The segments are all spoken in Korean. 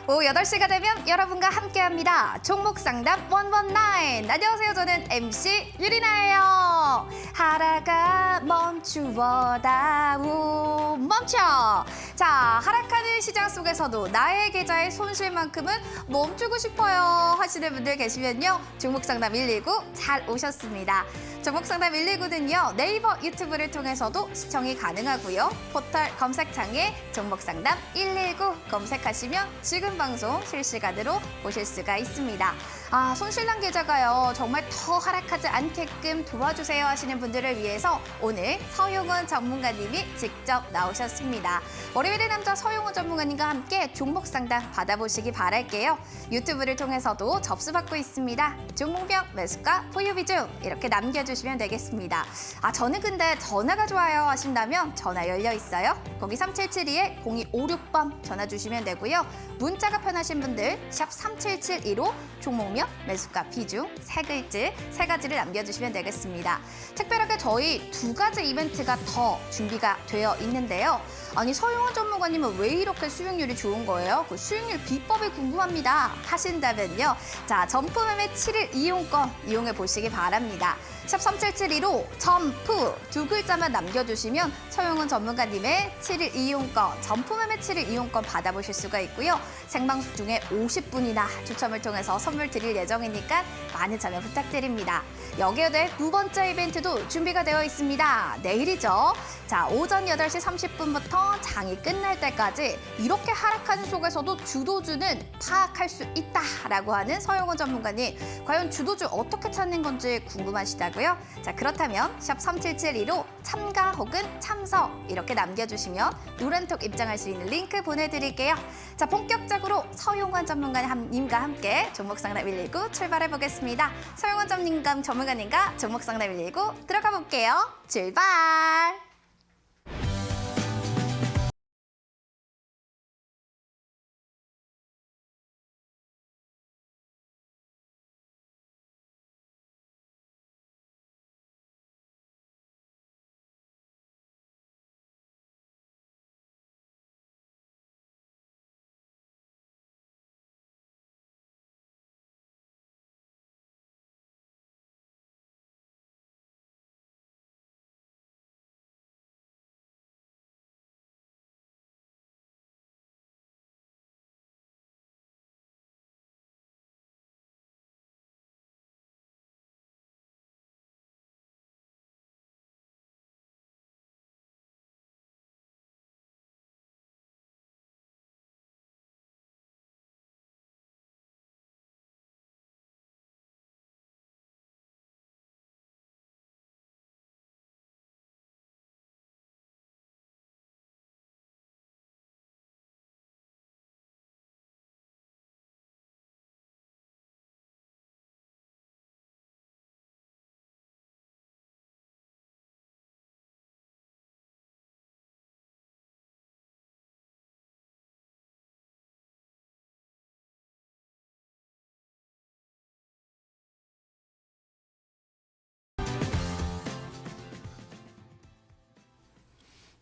오후 8시가 되면 여러분과 함께합니다. 종목 상담 119. 안녕하세요. 저는 MC 유리나예요. 하라가 멈추어다오 멈춰. 자, 하락하는 시장 속에서도 나의 계좌의 손실만큼은 멈추고 싶어요 하시는 분들 계시면요. 종목 상담 119 잘 오셨습니다. 종목 상담 119는요. 네이버 유튜브를 통해서도 시청이 가능하고요. 포털 검색창에 종목 상담 119 검색하시면 지금 방송 실시간으로 보실 수가 있습니다. 손실난 계좌가요. 정말 더 하락하지 않게끔 도와주세요 하시는 분들을 위해서 오늘 서용원 전문가님이 직접 나오셨습니다. 월요일의 남자 서용원 전문가님과 함께 종목 상담 받아보시기 바랄게요. 유튜브를 통해서도 접수받고 있습니다. 종목명, 매수가, 보유 비중 이렇게 남겨주시면 되겠습니다. 저는 근데 전화가 좋아요 하신다면 전화 열려 있어요. 02772-0256번 전화 주시면 되고요. 문자가 편하신 분들 샵 3772로 종목명, 매수가, 비중, 세 가지를 남겨주시면 되겠습니다. 특별하게 저희 2가지 이벤트가 더 준비가 되어 있는데요. 아니 서용원 전문가님은 왜 이렇게 수익률이 좋은 거예요? 그 수익률 비법이 궁금합니다 하신다면요. 자, 점프매매 7일 이용권 이용해 보시기 바랍니다. 샵 3772로 점프 2글자만 남겨주시면 서용원 전문가님의 7일 이용권, 점프매매 7일 이용권 받아보실 수가 있고요. 생방송 중에 50분이나 추첨을 통해서 선물 드릴 예정이니까 많은 참여 부탁드립니다. 여기에 대해 2번째 이벤트도 준비가 되어 있습니다. 내일이죠. 자, 오전 8시 30분부터 장이 끝날 때까지 이렇게 하락하는 속에서도 주도주는 파악할 수 있다라고 하는 서용원 전문가님. 과연 주도주 어떻게 찾는 건지 궁금하시다고요? 자, 그렇다면 샵 3772로 참가 혹은 참석 이렇게 남겨주시면 노란톡 입장할 수 있는 링크 보내드릴게요. 자, 본격적으로 서용원 전문가님과 함께 종목상담 119 출발해보겠습니다. 서용원 전문가님과 종목상담 119 들어가 볼게요. 출발!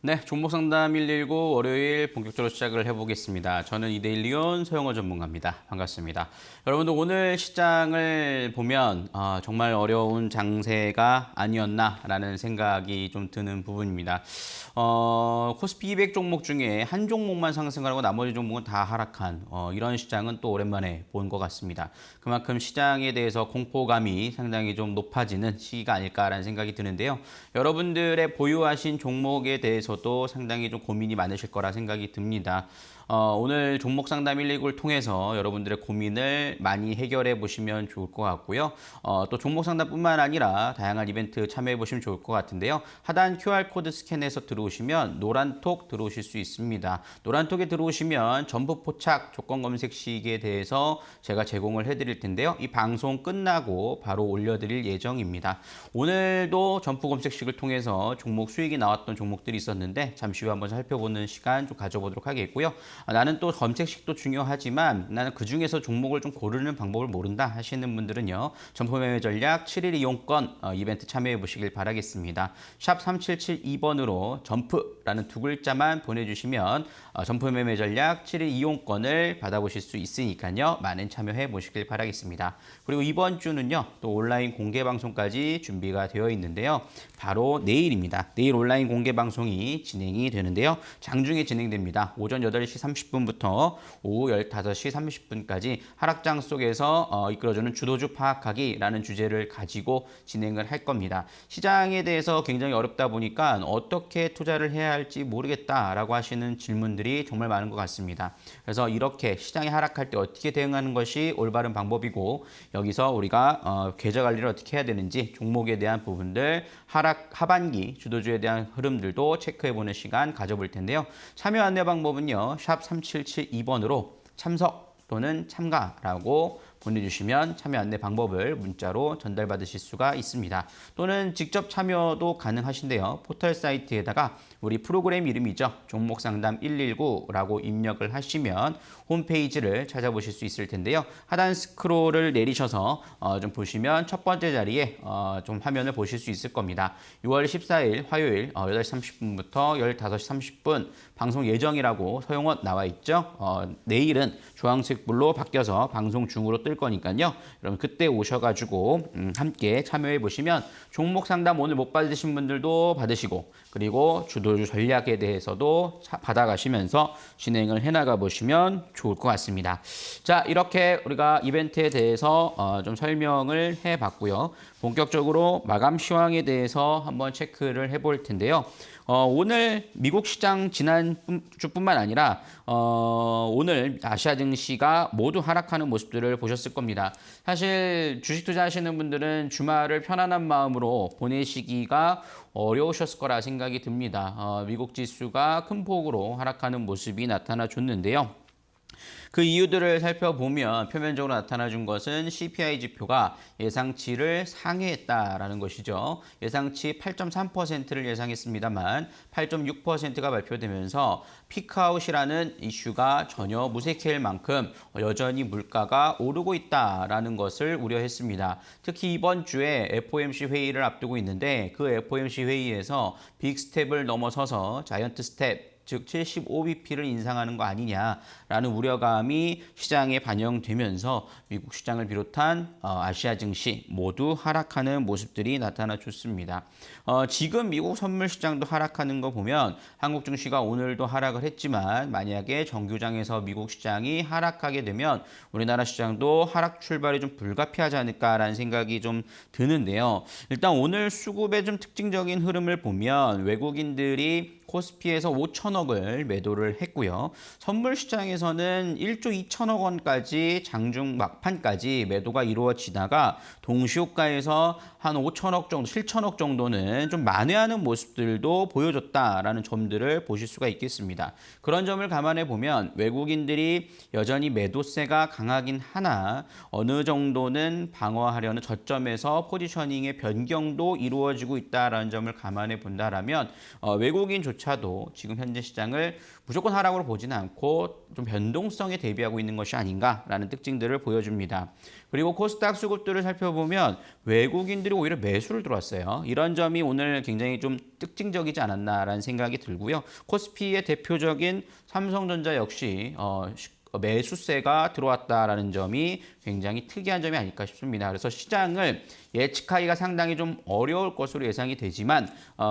네, 종목상담 119 월요일 본격적으로 시작을 해보겠습니다. 저는 이데일리온 서영호 전문가입니다. 반갑습니다. 여러분들 오늘 시장을 보면 정말 어려운 장세가 아니었나라는 생각이 좀 드는 부분입니다. 코스피 200 종목 중에 한 종목만 상승하고 나머지 종목은 다 하락한 이런 시장은 또 오랜만에 본 것 같습니다. 그만큼 시장에 대해서 공포감이 상당히 좀 높아지는 시기가 아닐까라는 생각이 드는데요. 여러분들의 보유하신 종목에 대해서도 상당히 좀 고민이 많으실 거라 생각이 듭니다. 오늘 종목 상담 119를 통해서 여러분들의 고민을 많이 해결해 보시면 좋을 것 같고요. 또 종목 상담뿐만 아니라 다양한 이벤트 참여해 보시면 좋을 것 같은데요. 하단 QR코드 스캔해서 들어오시면 노란톡 들어오실 수 있습니다. 노란톡에 들어오시면 전부 포착 조건 검색 시기에 대해서 제가 제공을 해드릴 텐데요. 이 방송 끝나고 바로 올려드릴 예정입니다. 오늘도 점프 검색식을 통해서 종목 수익이 나왔던 종목들이 있었는데 있었는데 잠시 후에 한번 살펴보는 시간 좀 가져보도록 하겠고요. 나는 또 검색식도 중요하지만 나는 그중에서 종목을 좀 고르는 방법을 모른다 하시는 분들은요. 점포매매 전략 7일 이용권 이벤트 참여해 보시길 바라겠습니다. 샵 3772번으로 점프라는 두 글자만 보내주시면 점포매매 전략 7일 이용권을 받아보실 수 있으니까요. 많은 참여해 보시길 바라겠습니다. 그리고 이번 주는요. 또 온라인 공개 방송까지 준비가 되어 있는데요. 바로 내일입니다. 내일 온라인 공개 방송이 진행이 되는데요. 장중에 진행됩니다. 오전 8시 30분부터 오후 15시 30분까지 하락장 속에서 이끌어주는 주도주 파악하기라는 주제를 가지고 진행을 할 겁니다. 시장에 대해서 굉장히 어렵다 보니까 어떻게 투자를 해야 할지 모르겠다라고 하시는 질문들이 정말 많은 것 같습니다. 그래서 이렇게 시장이 하락할 때 어떻게 대응하는 것이 올바른 방법이고 여기서 우리가 계좌 관리를 어떻게 해야 되는지 종목에 대한 부분들 하반기 주도주에 대한 흐름들도 체크해보는 시간 가져볼 텐데요. 참여 안내 방법은요. 샵 3772번으로 참석 또는 참가라고 보내주시면 참여 안내 방법을 문자로 전달받으실 수가 있습니다. 또는 직접 참여도 가능하신데요. 포털 사이트에다가 우리 프로그램 이름이죠. 종목상담 119라고 입력을 하시면 홈페이지를 찾아보실 수 있을 텐데요. 하단 스크롤을 내리셔서 좀 보시면 첫 번째 자리에 좀 화면을 보실 수 있을 겁니다. 6월 14일 화요일 8시 30분부터 15시 30분 방송 예정이라고 서용원 나와 있죠. 내일은 주황색 불로 바뀌어서 방송 중으로 뜰 거니까요. 여러분 그때 오셔가지고 함께 참여해 보시면 종목 상담 오늘 못 받으신 분들도 받으시고 그리고 주도주 전략에 대해서도 받아가시면서 진행을 해나가 보시면 좋을 것 같습니다. 자, 이렇게 우리가 이벤트에 대해서 좀 설명을 해봤고요. 본격적으로 마감 시황에 대해서 한번 체크를 해볼 텐데요. 오늘 미국 시장 지난주뿐만 아니라 오늘 아시아 증시가 모두 하락하는 모습들을 보셨을 겁니다. 사실 주식 투자하시는 분들은 주말을 편안한 마음으로 보내시기가 어려우셨을 거라 생각이 듭니다. 미국 지수가 큰 폭으로 하락하는 모습이 나타나줬는데요. 그 이유들을 살펴보면 표면적으로 나타나준 것은 CPI 지표가 예상치를 상회했다라는 것이죠. 예상치 8.3%를 예상했습니다만 8.6%가 발표되면서 피크아웃이라는 이슈가 전혀 무색해할 만큼 여전히 물가가 오르고 있다라는 것을 우려했습니다. 특히 이번 주에 FOMC 회의를 앞두고 있는데 그 FOMC 회의에서 빅스텝을 넘어서서 자이언트 스텝 즉 75bp를 인상하는 거 아니냐라는 우려감이 시장에 반영되면서 미국 시장을 비롯한 아시아 증시 모두 하락하는 모습들이 나타나줬습니다. 지금 미국 선물 시장도 하락하는 거 보면 한국 증시가 오늘도 하락을 했지만 만약에 정규장에서 미국 시장이 하락하게 되면 우리나라 시장도 하락 출발이 좀 불가피하지 않을까라는 생각이 좀 드는데요. 일단 오늘 수급의 좀 특징적인 흐름을 보면 외국인들이 코스피에서 5천억을 매도를 했고요. 선물 시장에서는 1조 2천억 원까지 장중 막판까지 매도가 이루어지다가 동시호가에서 한 5천억 정도, 7천억 정도는 좀 만회하는 모습들도 보여줬다라는 점들을 보실 수가 있겠습니다. 그런 점을 감안해 보면 외국인들이 여전히 매도세가 강하긴 하나 어느 정도는 방어하려는 저점에서 포지셔닝의 변경도 이루어지고 있다라는 점을 감안해 본다라면 외국인조차도 지금 현재 시장을 무조건 하락으로 보지는 않고 좀 변동성에 대비하고 있는 것이 아닌가라는 특징들을 보여줍니다. 그리고 코스닥 수급들을 살펴보면 외국인들이 오히려 매수를 들어왔어요. 이런 점이 오늘 굉장히 좀 특징적이지 않았나라는 생각이 들고요. 코스피의 대표적인 삼성전자 역시 매수세가 들어왔다라는 점이 굉장히 특이한 점이 아닐까 싶습니다. 그래서 시장을 예측하기가 상당히 좀 어려울 것으로 예상이 되지만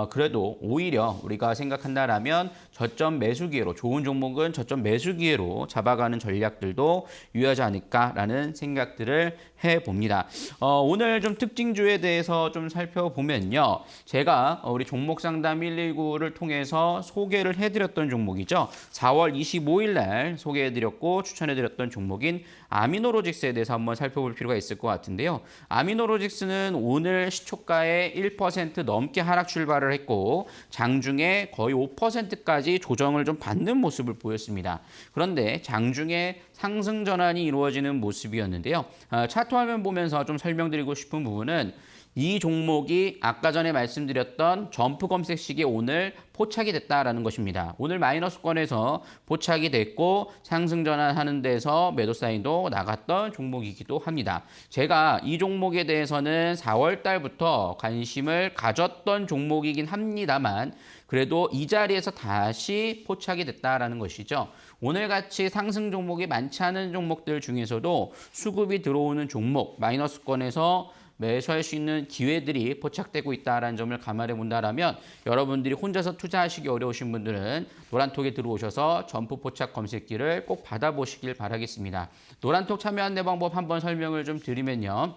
그래도 오히려 우리가 생각한다라면 저점 매수 기회로 좋은 종목은 저점 매수 기회로 잡아가는 전략들도 유효하지 않을까라는 생각들을 해봅니다. 오늘 좀 특징주에 대해서 좀 살펴보면요. 제가 우리 종목상담 119를 통해서 소개를 해드렸던 종목이죠. 4월 25일 날 소개해드렸고 추천해드렸던 종목인 아미노로직스에 대해서 한번 살펴볼 필요가 있을 것 같은데요. 아미노로직스는 오늘 시초가의 1% 넘게 하락 출발을 했고 장중에 거의 5%까지 조정을 좀 받는 모습을 보였습니다. 그런데 장중에 상승 전환이 이루어지는 모습이었는데요. 차트 화면 보면서 좀 설명드리고 싶은 부분은 이 종목이 아까 전에 말씀드렸던 점프 검색식이 오늘 포착이 됐다라는 것입니다. 오늘 마이너스권에서 포착이 됐고 상승 전환하는 데서 매도 사인도 나갔던 종목이기도 합니다. 제가 이 종목에 대해서는 4월 달부터 관심을 가졌던 종목이긴 합니다만 그래도 이 자리에서 다시 포착이 됐다라는 것이죠. 오늘같이 상승 종목이 많지 않은 종목들 중에서도 수급이 들어오는 종목, 마이너스권에서 매수할 수 있는 기회들이 포착되고 있다는 점을 감안해 본다면 여러분들이 혼자서 투자하시기 어려우신 분들은 노란톡에 들어오셔서 점프 포착 검색기를 꼭 받아보시길 바라겠습니다. 노란톡 참여 안내 방법 한번 설명을 좀 드리면요.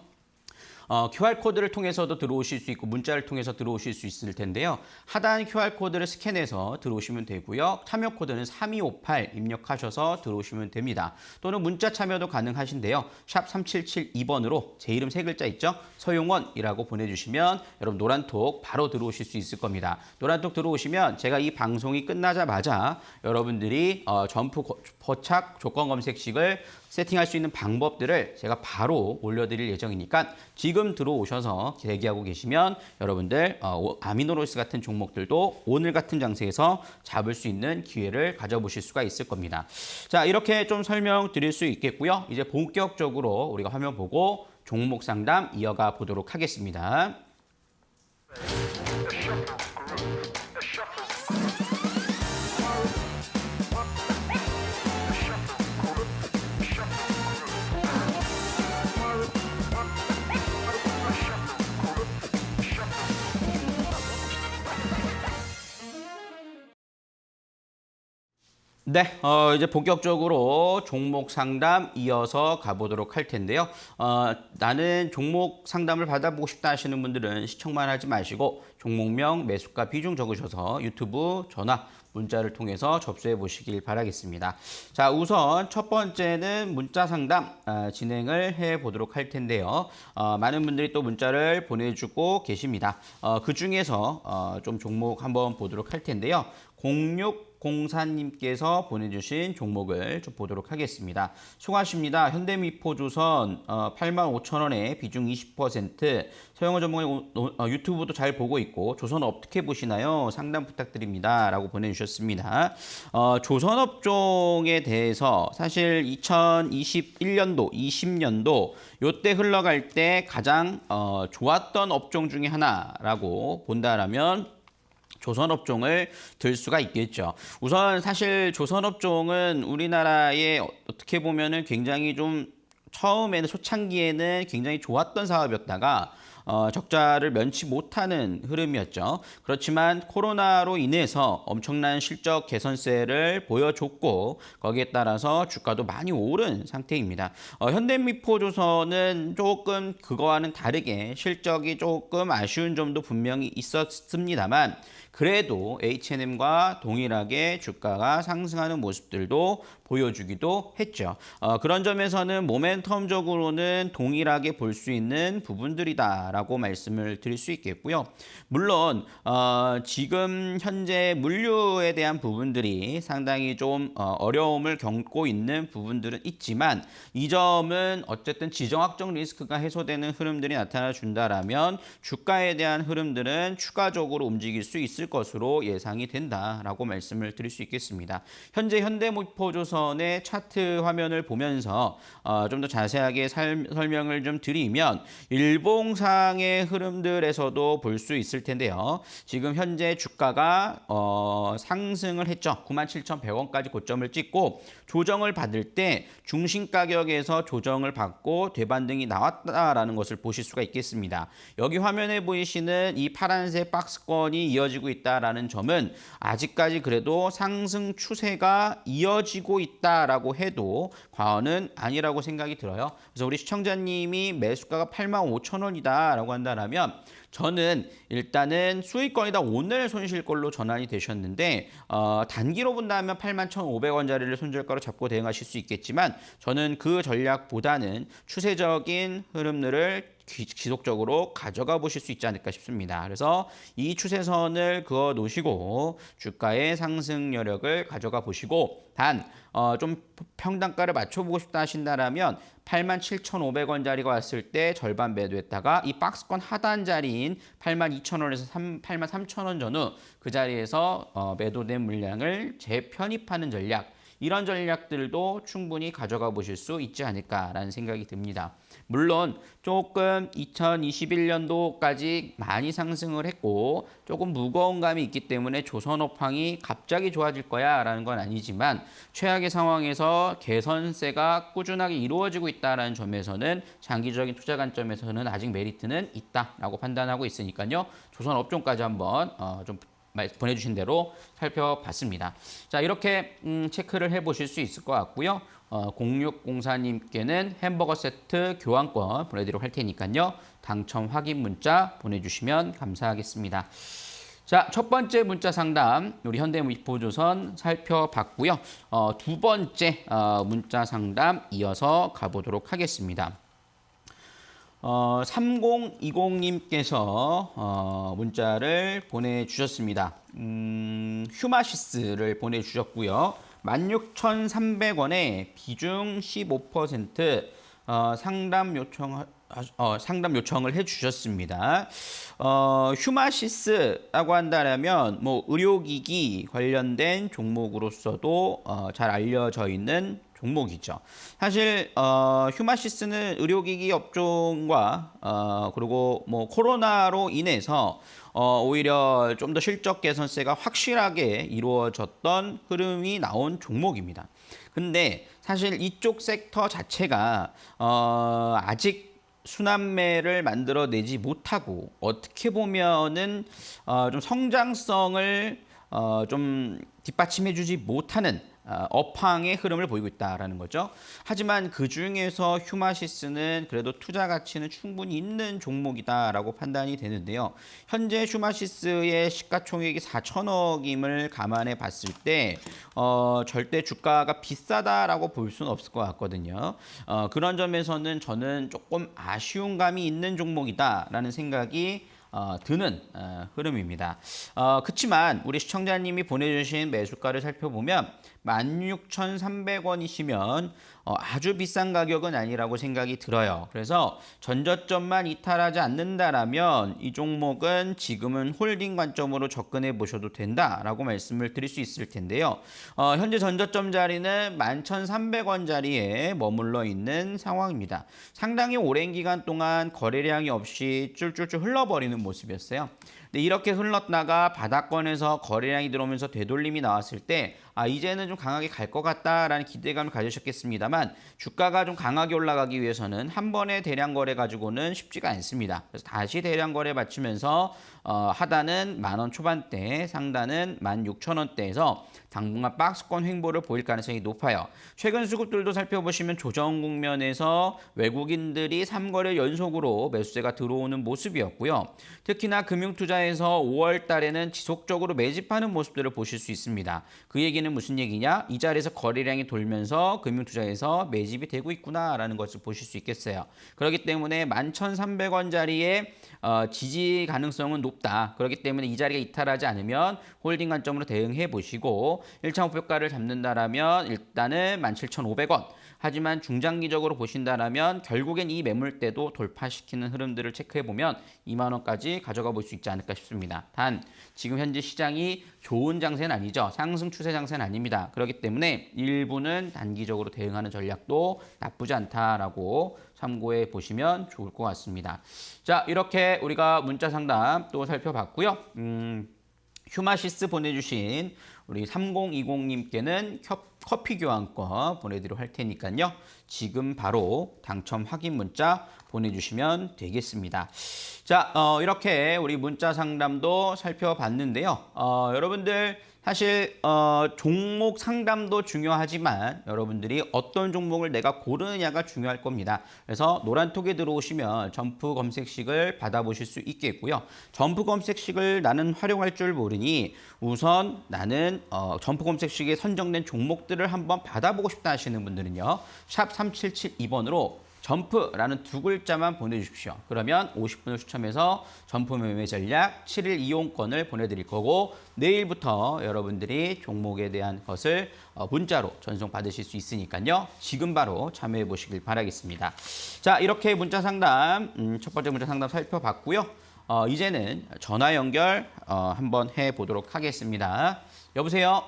QR코드를 통해서도 들어오실 수 있고 문자를 통해서 들어오실 수 있을 텐데요. 하단 QR코드를 스캔해서 들어오시면 되고요. 참여 코드는 3258 입력하셔서 들어오시면 됩니다. 또는 문자 참여도 가능하신데요. 샵 3772번으로 제 이름 세 글자 있죠? 서용원이라고 보내주시면 여러분 노란톡 바로 들어오실 수 있을 겁니다. 노란톡 들어오시면 제가 이 방송이 끝나자마자 여러분들이 점프 포착 조건 검색식을 세팅할 수 있는 방법들을 제가 바로 올려드릴 예정이니까 지금 들어오셔서 대기하고 계시면 여러분들 아미노로스 같은 종목들도 오늘 같은 장세에서 잡을 수 있는 기회를 가져보실 수가 있을 겁니다. 자, 이렇게 좀 설명드릴 수 있겠고요. 이제 본격적으로 우리가 화면 보고 종목 상담 이어가 보도록 하겠습니다. 네, 이제 본격적으로 종목 상담 이어서 가보도록 할 텐데요. 나는 종목 상담을 받아보고 싶다 하시는 분들은 시청만 하지 마시고 종목명, 매수가, 비중 적으셔서 유튜브, 전화, 문자를 통해서 접수해 보시길 바라겠습니다. 자, 우선 첫 번째는 문자 상담 진행을 해 보도록 할 텐데요. 많은 분들이 또 문자를 보내주고 계십니다. 그 중에서 좀 종목 한번 보도록 할 텐데요. 0604님께서 보내주신 종목을 좀 보도록 하겠습니다. 수고하십니다. 현대미포조선 85,000원에 비중 20%, 서영호 전문가님 유튜브도 잘 보고 있고 조선 어떻게 보시나요? 상담 부탁드립니다. 라고 보내주셨습니다. 조선업종에 대해서 사실 2021년도, 20년도 요때 흘러갈 때 가장 좋았던 업종 중에 하나라고 본다라면 조선업종을 들 수가 있겠죠. 우선 사실 조선업종은 우리나라에 어떻게 보면은 굉장히 좀 처음에는 초창기에는 굉장히 좋았던 사업이었다가 적자를 면치 못하는 흐름이었죠. 그렇지만 코로나로 인해서 엄청난 실적 개선세를 보여줬고 거기에 따라서 주가도 많이 오른 상태입니다. 현대미포조선은 조금 그거와는 다르게 실적이 조금 아쉬운 점도 분명히 있었습니다만 그래도 H&M과 동일하게 주가가 상승하는 모습들도 보여주기도 했죠. 그런 점에서는 모멘텀적으로는 동일하게 볼 수 있는 부분들이다라고 말씀을 드릴 수 있겠고요. 물론 지금 현재 물류에 대한 부분들이 상당히 좀 어려움을 겪고 있는 부분들은 있지만 이 점은 어쨌든 지정학적 리스크가 해소되는 흐름들이 나타나 준다라면 주가에 대한 흐름들은 추가적으로 움직일 수 있을 것으로 예상이 된다라고 말씀을 드릴 수 있겠습니다. 현재 현대미포조선의 차트 화면을 보면서 좀 더 자세하게 설명을 좀 드리면 일봉상의 흐름들에서도 볼 수 있을 텐데요. 지금 현재 주가가 상승을 했죠. 97,100원까지 고점을 찍고 조정을 받을 때 중심 가격에서 조정을 받고 되반등이 나왔다라는 것을 보실 수가 있겠습니다. 여기 화면에 보이시는 이 파란색 박스권이 이어지고 있다라는 점은 아직까지 그래도 상승 추세가 이어지고 있다라고 해도 과언은 아니라고 생각이 들어요. 그래서 우리 시청자님이 매수가가 85,000원이다라고 한다면 저는 일단은 수익권이다 오늘 손실권로 전환이 되셨는데 단기로 본다면 81,500원짜리를 손절가로 잡고 대응하실 수 있겠지만 저는 그 전략보다는 추세적인 흐름들을 지속적으로 가져가 보실 수 있지 않을까 싶습니다. 그래서 이 추세선을 그어 놓으시고 주가의 상승 여력을 가져가 보시고 좀 평단가를 맞춰보고 싶다 하신다라면 87,500원짜리가 왔을 때 절반 매도했다가 이 박스권 하단 자리인 82,000원에서 83,000원 전후 그 자리에서 매도된 물량을 재편입하는 전략, 이런 전략들도 충분히 가져가 보실 수 있지 않을까라는 생각이 듭니다. 물론 조금 2021년도까지 많이 상승을 했고 조금 무거운 감이 있기 때문에 조선업황이 갑자기 좋아질 거야 라는 건 아니지만 최악의 상황에서 개선세가 꾸준하게 이루어지고 있다는 점에서는 장기적인 투자 관점에서는 아직 메리트는 있다라고 판단하고 있으니까요. 조선업종까지 한번 좀 보내주신 대로 살펴봤습니다. 자, 이렇게 체크를 해보실 수 있을 것 같고요. 0604님께는 햄버거 세트 교환권 보내드리도록 할 테니까요. 당첨 확인 문자 보내주시면 감사하겠습니다. 자, 첫 번째 문자 상담 우리 현대무이프조선 살펴봤고요. 두 번째 문자 상담 이어서 가보도록 하겠습니다. 3020님께서 문자를 보내주셨습니다. 휴마시스를 보내주셨고요. 16,300원에 비중 15% 상담 요청을 해주셨습니다. 휴마시스라고 한다면 뭐 의료기기 관련된 종목으로서도 잘 알려져 있는 종목이죠. 사실 휴마시스는 의료기기 업종과 그리고 뭐 코로나로 인해서 오히려 좀 더 실적 개선세가 확실하게 이루어졌던 흐름이 나온 종목입니다. 근데 사실 이쪽 섹터 자체가 아직 순환매를 만들어내지 못하고 어떻게 보면은 좀 성장성을 좀 뒷받침해주지 못하는 업황의 흐름을 보이고 있다라는 거죠. 하지만 그 중에서 휴마시스는 그래도 투자 가치는 충분히 있는 종목이다라고 판단이 되는데요. 현재 휴마시스의 시가총액이 4천억임을 감안해 봤을 때 절대 주가가 비싸다라고 볼 수는 없을 것 같거든요. 그런 점에서는 저는 조금 아쉬운 감이 있는 종목이다라는 생각이 드는 흐름입니다. 그렇지만 우리 시청자님이 보내주신 매수가를 살펴보면 16,300원이시면 아주 비싼 가격은 아니라고 생각이 들어요. 그래서 전저점만 이탈하지 않는다라면 이 종목은 지금은 홀딩 관점으로 접근해 보셔도 된다라고 말씀을 드릴 수 있을 텐데요. 현재 전저점 자리는 11,300원 자리에 머물러 있는 상황입니다. 상당히 오랜 기간 동안 거래량이 없이 쫄쫄쫄 흘러버리는 모습이었어요. 근데 이렇게 흘렀다가 바닥권에서 거래량이 들어오면서 되돌림이 나왔을 때 이제는 좀 강하게 갈 것 같다라는 기대감을 가지셨겠습니다만 주가가 좀 강하게 올라가기 위해서는 한 번에 대량 거래 가지고는 쉽지가 않습니다. 그래서 다시 대량 거래 맞추면서 하단은 10,000원 초반대, 상단은 16,000원대에서 당분간 박스권 횡보를 보일 가능성이 높아요. 최근 수급들도 살펴보시면 조정 국면에서 외국인들이 3거래 연속으로 매수세가 들어오는 모습이었고요. 특히나 금융투자에서 5월 달에는 지속적으로 매집하는 모습들을 보실 수 있습니다. 그 얘기는 무슨 얘기냐? 이 자리에서 거래량이 돌면서 금융투자에서 매집이 되고 있구나라는 것을 보실 수 있겠어요. 그렇기 때문에 11,300원 자리에 지지 가능성은 높다. 그렇기 때문에 이 자리가 이탈하지 않으면 홀딩 관점으로 대응해 보시고 1차 목표가를 잡는다라면 일단은 17,500원. 하지만 중장기적으로 보신다라면 결국엔 이 매물대도 돌파시키는 흐름들을 체크해보면 2만 원까지 가져가 볼 수 있지 않을까 싶습니다. 단 지금 현재 시장이 좋은 장세는 아니죠. 상승 추세 장세는 아닙니다. 그렇기 때문에 일부는 단기적으로 대응하는 전략도 나쁘지 않다라고 참고해 보시면 좋을 것 같습니다. 자, 이렇게 우리가 문자 상담 또 살펴봤고요. 휴마시스 보내주신 우리 3020님께는 커피 교환권 보내드리도록 할 테니까요. 지금 바로 당첨 확인 문자 보내주시면 되겠습니다. 자, 이렇게 우리 문자 상담도 살펴봤는데요. 여러분들 사실 종목 상담도 중요하지만 여러분들이 어떤 종목을 내가 고르느냐가 중요할 겁니다. 그래서 노란톡에 들어오시면 점프 검색식을 받아보실 수 있겠고요. 점프 검색식을 나는 활용할 줄 모르니 우선 나는 점프 검색식에 선정된 종목들을 한번 받아보고 싶다 하시는 분들은요. 샵 3772번으로 점프라는 두 글자만 보내주십시오. 그러면 50분을 추첨해서 점프 매매 전략 7일 이용권을 보내드릴 거고 내일부터 여러분들이 종목에 대한 것을 문자로 전송 받으실 수 있으니까요. 지금 바로 참여해 보시길 바라겠습니다. 자, 이렇게 문자 상담 첫 번째 문자 상담 살펴봤고요. 이제는 전화 연결 한번 해보도록 하겠습니다. 여보세요?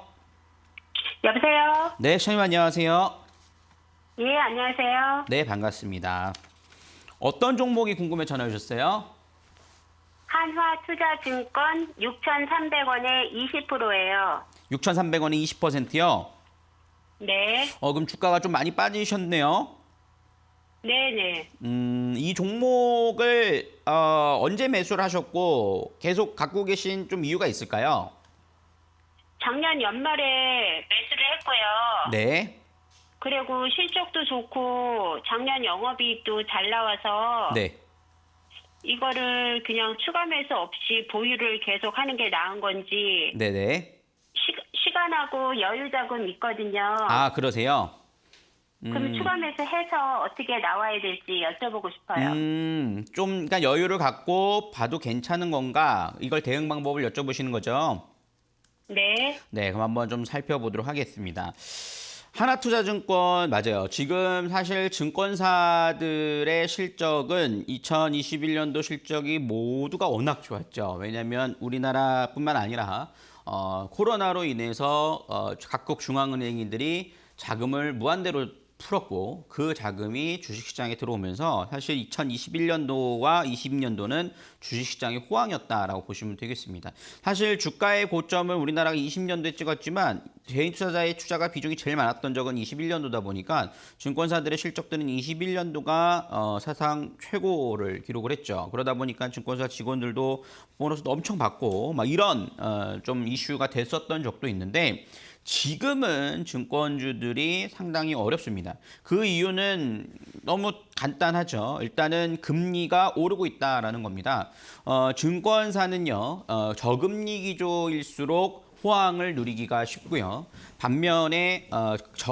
여보세요? 네, 시청자님 안녕하세요. 예, 안녕하세요. 네, 반갑습니다. 어떤 종목이 궁금해 전화 주셨어요? 한화투자증권 6,300원에 20%예요. 6,300원에 20%요? 네, 그럼 주가가 좀 많이 빠지셨네요. 네네. 이 종목을 언제 매수를 하셨고 계속 갖고 계신 좀 이유가 있을까요? 작년 연말에 매수를 했고요. 네. 그리고 실적도 좋고 작년 영업이익도 잘 나와서 네. 이거를 그냥 추가 매수 없이 보유를 계속 하는 게 나은 건지 네네. 시간하고 여유 자금 있거든요. 아, 그러세요? 그럼 추가 매수해서 어떻게 나와야 될지 여쭤보고 싶어요. 그러니까 여유를 갖고 봐도 괜찮은 건가? 이걸 대응 방법을 여쭤보시는 거죠? 네, 네, 그럼 한번 좀 살펴보도록 하겠습니다. 하나투자증권 맞아요. 지금 사실 증권사들의 실적은 2021년도 실적이 모두가 워낙 좋았죠. 왜냐하면 우리나라뿐만 아니라 코로나로 인해서 각국 중앙은행들이 자금을 무한대로 풀었고 그 자금이 주식시장에 들어오면서 사실 2021년도와 22년도는 주식시장이 호황이었다라고 보시면 되겠습니다. 사실 주가의 고점을 우리나라가 20년도에 찍었지만 개인 투자자의 투자가 비중이 제일 많았던 적은 21년도다 보니까 증권사들의 실적들은 21년도가 사상 최고를 기록을 했죠. 그러다 보니까 증권사 직원들도 보너스도 엄청 받고 막 이런 좀 이슈가 됐었던 적도 있는데 지금은 증권주들이 상당히 어렵습니다. 그 이유는 너무 간단하죠. 일단은 금리가 오르고 있다라는 겁니다. 증권사는요, 저금리 기조일수록 호황을 누리기가 쉽고요. 반면에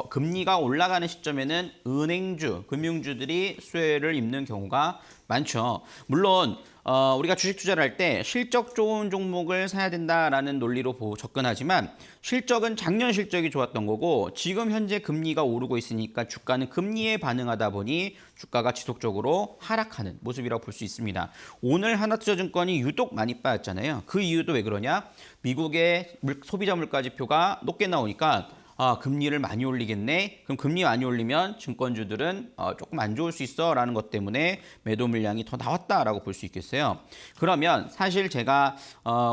금리가 올라가는 시점에는 은행주, 금융주들이 수혜를 입는 경우가 많죠. 물론 우리가 주식 투자를 할 때 실적 좋은 종목을 사야 된다라는 논리로 접근하지만 실적은 작년 실적이 좋았던 거고 지금 현재 금리가 오르고 있으니까 주가는 금리에 반응하다 보니 주가가 지속적으로 하락하는 모습이라고 볼 수 있습니다. 오늘 하나투자증권이 유독 많이 빠졌잖아요. 그 이유도 왜 그러냐? 미국의 소비자 물가지표가 높게 나오니까 금리를 많이 올리겠네. 그럼 금리 많이 올리면 증권주들은 조금 안 좋을 수 있어 라는 것 때문에 매도 물량이 더 나왔다라고 볼 수 있겠어요. 그러면 사실 제가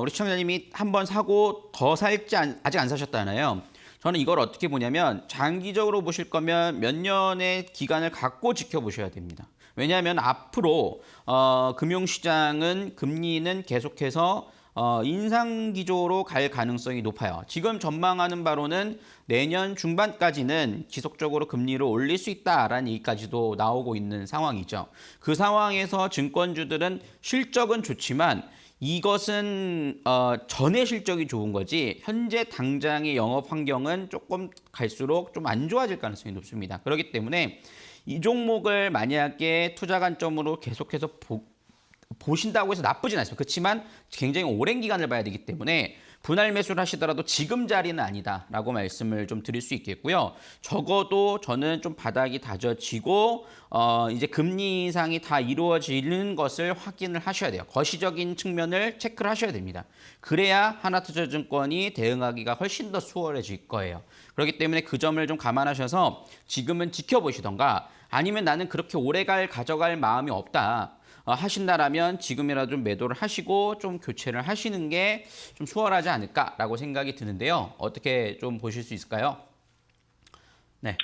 우리 시청자님이 한번 사고 더 살지 아직 안 사셨잖아요. 저는 이걸 어떻게 보냐면 장기적으로 보실 거면 몇 년의 기간을 갖고 지켜보셔야 됩니다. 왜냐하면 앞으로 금융시장은 금리는 계속해서 인상 기조로 갈 가능성이 높아요. 지금 전망하는 바로는 내년 중반까지는 지속적으로 금리를 올릴 수 있다라는 얘기까지도 나오고 있는 상황이죠. 그 상황에서 증권주들은 실적은 좋지만 이것은 전의 실적이 좋은 거지 현재 당장의 영업 환경은 조금 갈수록 좀 안 좋아질 가능성이 높습니다. 그렇기 때문에 이 종목을 만약에 투자 관점으로 계속해서 보신다고 해서 나쁘진 않습니다. 그렇지만 굉장히 오랜 기간을 봐야 되기 때문에 분할 매수를 하시더라도 지금 자리는 아니다라고 말씀을 좀 드릴 수 있겠고요. 적어도 저는 좀 바닥이 다져지고 이제 금리 인상이 다 이루어지는 것을 확인을 하셔야 돼요. 거시적인 측면을 체크를 하셔야 됩니다. 그래야 하나투자증권이 대응하기가 훨씬 더 수월해질 거예요. 그렇기 때문에 그 점을 좀 감안하셔서 지금은 지켜보시던가 아니면 나는 그렇게 오래 가져갈 마음이 없다. 하신다라면 지금이라도 좀 매도를 하시고 좀 교체를 하시는 게 좀 수월하지 않을까라고 생각이 드는데요. 어떻게 좀 보실 수 있을까요? 네.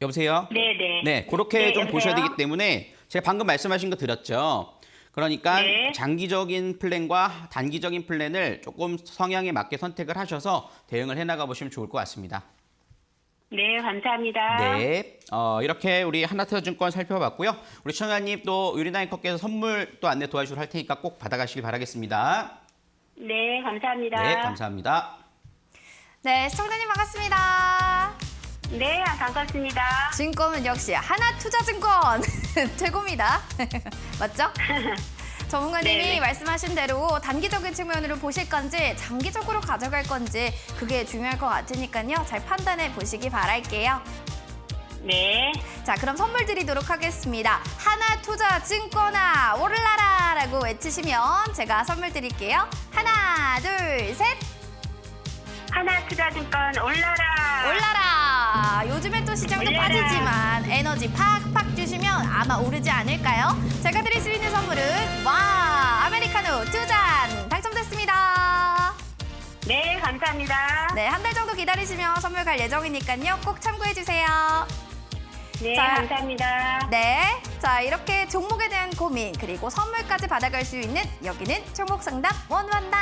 여보세요? 네네. 네, 그렇게 네, 좀 여보세요? 보셔야 되기 때문에 제가 방금 말씀하신 거 들었죠. 그러니까 네. 장기적인 플랜과 단기적인 플랜을 조금 성향에 맞게 선택을 하셔서 대응을 해나가 보시면 좋을 것 같습니다. 네, 감사합니다. 네, 이렇게 우리 하나투자증권 살펴봤고요. 우리 시청자님 또 유리나인커께서 선물 또 안내 도와주실 할 테니까 꼭 받아가시길 바라겠습니다. 네, 감사합니다. 네, 감사합니다. 네, 시청자님 반갑습니다. 네, 반갑습니다. 증권은 역시 하나투자증권 최고입니다. 맞죠? 전문가님이 네네. 말씀하신 대로 단기적인 측면으로 보실 건지 장기적으로 가져갈 건지 그게 중요할 것 같으니까요. 잘 판단해 보시기 바랄게요. 네. 자, 그럼 선물 드리도록 하겠습니다. 하나투자증권아 오르라라 라고 외치시면 제가 선물 드릴게요. 하나, 둘, 셋. 하나투자증권 올라라. 올라라. 요즘엔 또 시장도 올라라. 빠지지만 에너지 팍팍 주시면 아마 오르지 않을까요? 제가 드릴 수 있는 선물은 와 아메리카노 2잔 당첨됐습니다. 네, 감사합니다. 네, 한 달 정도 기다리시면 선물 갈 예정이니까요. 꼭 참고해 주세요. 네, 자, 감사합니다. 네, 자 이렇게 종목에 대한 고민 그리고 선물까지 받아갈 수 있는 여기는 종목상담 119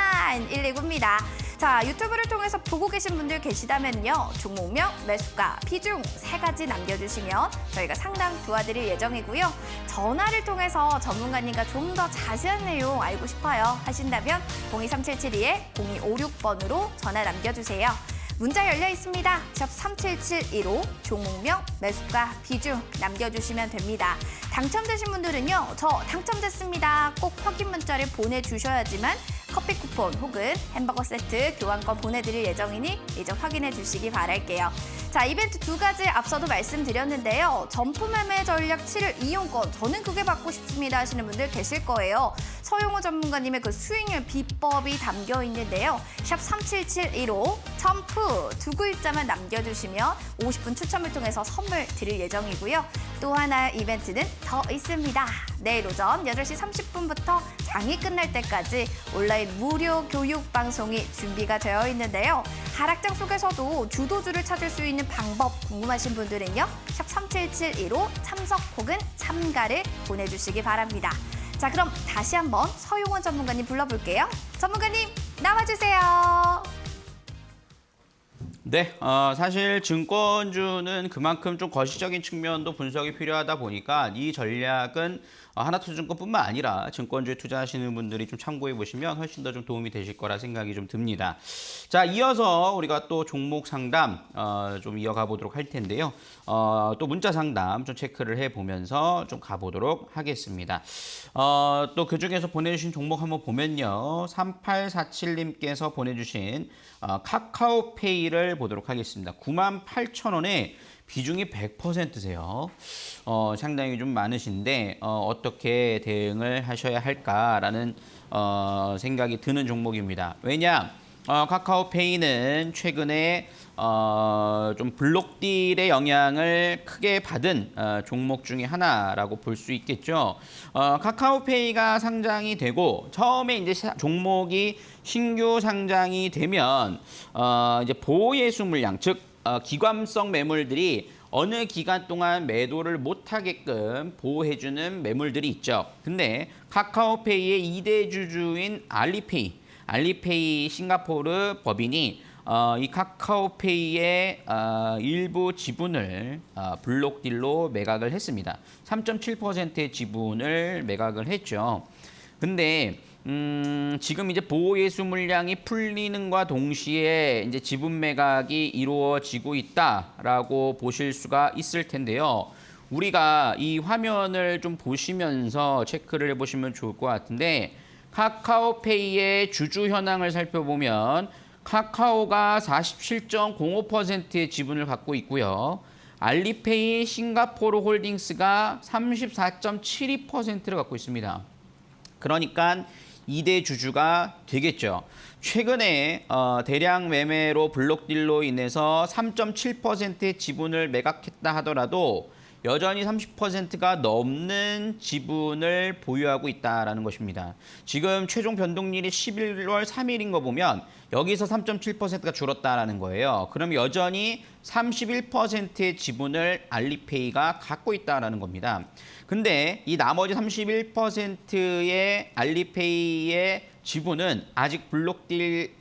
119입니다. 자, 유튜브를 통해서 보고 계신 분들 계시다면요. 종목명, 매수가, 비중 세 가지 남겨주시면 저희가 상담 도와드릴 예정이고요. 전화를 통해서 전문가님과 좀 더 자세한 내용 알고 싶어요 하신다면 02377-0256번으로 전화 남겨주세요. 문자 열려 있습니다. 샵 37715 종목명, 매수가, 비중 남겨주시면 됩니다. 당첨되신 분들은요. 저 당첨됐습니다. 꼭 확인 문자를 보내주셔야지만 커피 쿠폰 혹은 햄버거 세트 교환권 보내드릴 예정이니 이제 확인해 주시기 바랄게요. 자, 이벤트 두 가지 앞서도 말씀드렸는데요. 점프 매매 전략 7일 이용권 저는 그게 받고 싶습니다 하시는 분들 계실 거예요. 서용호 전문가님의 그 수익률 비법이 담겨 있는데요. 샵 37715 점프 두 글자만 남겨주시면 50분 추첨을 통해서 선물 드릴 예정이고요. 또 하나 이벤트는 더 있습니다. 내일 오전 8시 30분부터 장이 끝날 때까지 온라인 무료 교육 방송이 준비가 되어 있는데요. 하락장 속에서도 주도주를 찾을 수 있는 방법 궁금하신 분들은요. 샵 37715 참석 혹은 참가를 보내주시기 바랍니다. 자, 그럼 다시 한번 서용원 전문가님 불러볼게요. 전문가님 나와주세요. 네, 사실 증권주는 그만큼 좀 거시적인 측면도 분석이 필요하다 보니까 이 전략은 하나투자증권뿐만 아니라 증권주에 투자하시는 분들이 좀 참고해 보시면 훨씬 더 좀 도움이 되실 거라 생각이 좀 듭니다. 자, 이어서 우리가 또 종목 상담 좀 이어가 보도록 할 텐데요. 또 문자 상담 좀 체크를 해 보면서 좀 가보도록 하겠습니다. 또 그중에서 보내주신 종목 한번 보면요. 3847님께서 보내주신 카카오페이를 보도록 하겠습니다. 98,000원에 비중이 100%세요. 상당히 좀 많으신데 어떻게 대응을 하셔야 할까라는 생각이 드는 종목입니다. 왜냐? 카카오페이는 최근에 좀 블록딜의 영향을 크게 받은 종목 중에 하나라고 볼 수 있겠죠. 카카오페이가 상장이 되고 처음에 이제 종목이 신규 상장이 되면 이제 보호예수 물량, 즉 기관성 매물들이 어느 기간 동안 매도를 못하게끔 보호해주는 매물들이 있죠. 근데 카카오페이의 2대 주주인 알리페이 싱가포르 법인이 이 카카오페이의 일부 지분을 블록딜로 매각을 했습니다. 3.7%의 지분을 매각을 했죠. 근데 지금 이제 보호예수 물량이 풀리는과 동시에 이제 지분 매각이 이루어지고 있다라고 보실 수가 있을 텐데요. 우리가 이 화면을 좀 보시면서 체크를 해보시면 좋을 것 같은데 카카오페이의 주주 현황을 살펴보면 카카오가 47.05%의 지분을 갖고 있고요. 알리페이 싱가포르 홀딩스가 34.72%를 갖고 있습니다. 그러니까 2대 주주가 되겠죠. 최근에 대량 매매로 블록딜로 인해서 3.7%의 지분을 매각했다 하더라도 여전히 30%가 넘는 지분을 보유하고 있다는 것입니다. 지금 최종 변동일이 11월 3일인 거 보면 여기서 3.7%가 줄었다는 거예요. 그럼 여전히 31%의 지분을 알리페이가 갖고 있다는 겁니다. 근데 이 나머지 31%의 알리페이의 지분은 아직 블록딜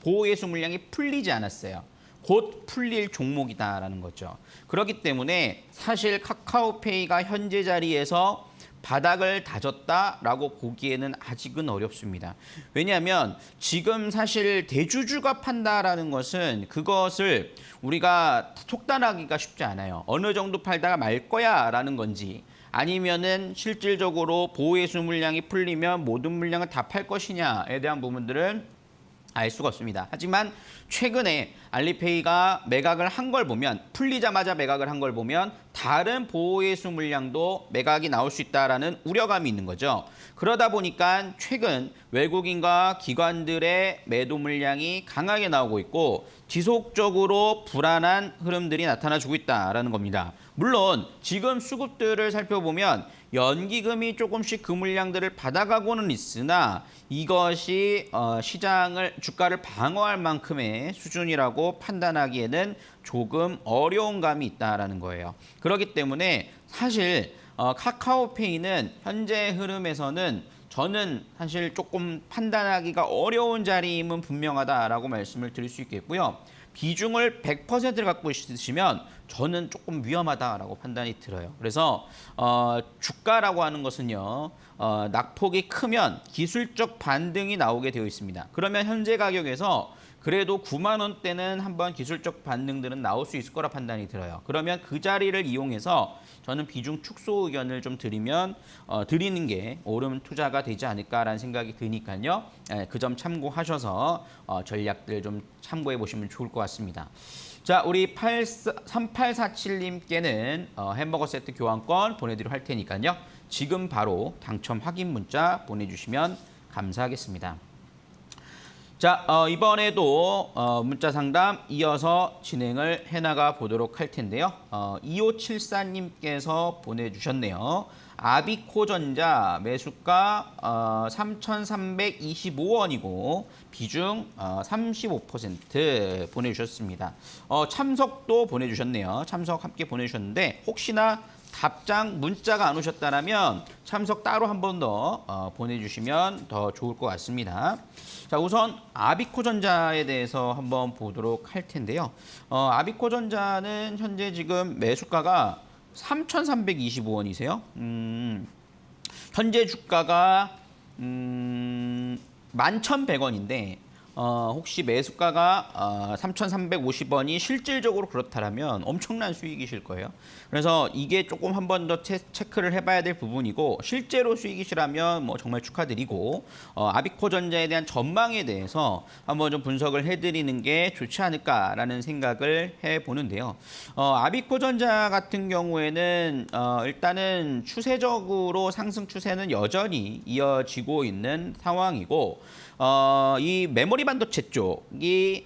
보호예수 물량이 풀리지 않았어요. 곧 풀릴 종목이다라는 거죠. 그렇기 때문에 사실 카카오페이가 현재 자리에서 바닥을 다졌다라고 보기에는 아직은 어렵습니다. 왜냐하면 지금 사실 대주주가 판다라는 것은 그것을 우리가 속단하기가 쉽지 않아요. 어느 정도 팔다가 말 거야라는 건지 아니면은 실질적으로 보호예수 물량이 풀리면 모든 물량을 다 팔 것이냐에 대한 부분들은 알 수가 없습니다. 하지만 최근에 알리페이가 매각을 한 걸 보면 풀리자마자 매각을 한 걸 보면 다른 보호예수 물량도 매각이 나올 수 있다라는 우려감이 있는 거죠. 그러다 보니까 최근 외국인과 기관들의 매도 물량이 강하게 나오고 있고 지속적으로 불안한 흐름들이 나타나주고 있다라는 겁니다. 물론 지금 수급들을 살펴보면 연기금이 조금씩 그 물량들을 받아가고는 있으나 이것이 주가를 방어할 만큼의 수준이라고 판단하기에는 조금 어려운 감이 있다라는 거예요. 그렇기 때문에 사실 카카오페이는 현재 흐름에서는 저는 사실 조금 판단하기가 어려운 자리임은 분명하다라고 말씀을 드릴 수 있겠고요. 비중을 100%를 갖고 있으시면 저는 조금 위험하다라고 판단이 들어요. 그래서 주가라고 하는 것은요. 낙폭이 크면 기술적 반등이 나오게 되어 있습니다. 그러면 현재 가격에서 그래도 9만 원대는 한번 기술적 반등들은 나올 수 있을 거라 판단이 들어요. 그러면 그 자리를 이용해서 저는 비중 축소 의견을 좀 드리는 게 옳은 투자가 되지 않을까라는 생각이 드니까요. 그 점 참고하셔서 전략들 좀 참고해 보시면 좋을 것 같습니다. 자, 우리 3847님께는 햄버거 세트 교환권 보내드리도록 할 테니까요. 지금 바로 당첨 확인 문자 보내주시면 감사하겠습니다. 자, 이번에도 문자 상담 이어서 진행을 해나가 보도록 할 텐데요. 2574님께서 보내주셨네요. 아비코전자 매수가 3,325원이고 비중 35% 보내주셨습니다. 참석도 보내주셨네요. 참석 함께 보내주셨는데 혹시나 답장 문자가 안 오셨다면 참석 따로 한 번 더 보내주시면 더 좋을 것 같습니다. 자, 우선 아비코전자에 대해서 한번 보도록 할 텐데요. 아비코전자는 현재 지금 매수가가 3,325원이세요. 현재 주가가 11,100원인데 혹시 매수가가 3,350원이 실질적으로 그렇다면 엄청난 수익이실 거예요. 그래서 이게 조금 한 번 더 체크를 해봐야 될 부분이고 실제로 수익이시라면 뭐 정말 축하드리고 아비코전자에 대한 전망에 대해서 한번 좀 분석을 해드리는 게 좋지 않을까라는 생각을 해보는데요. 아비코전자 같은 경우에는 일단은 추세적으로 상승 추세는 여전히 이어지고 있는 상황이고 이 메모리 반도체 쪽이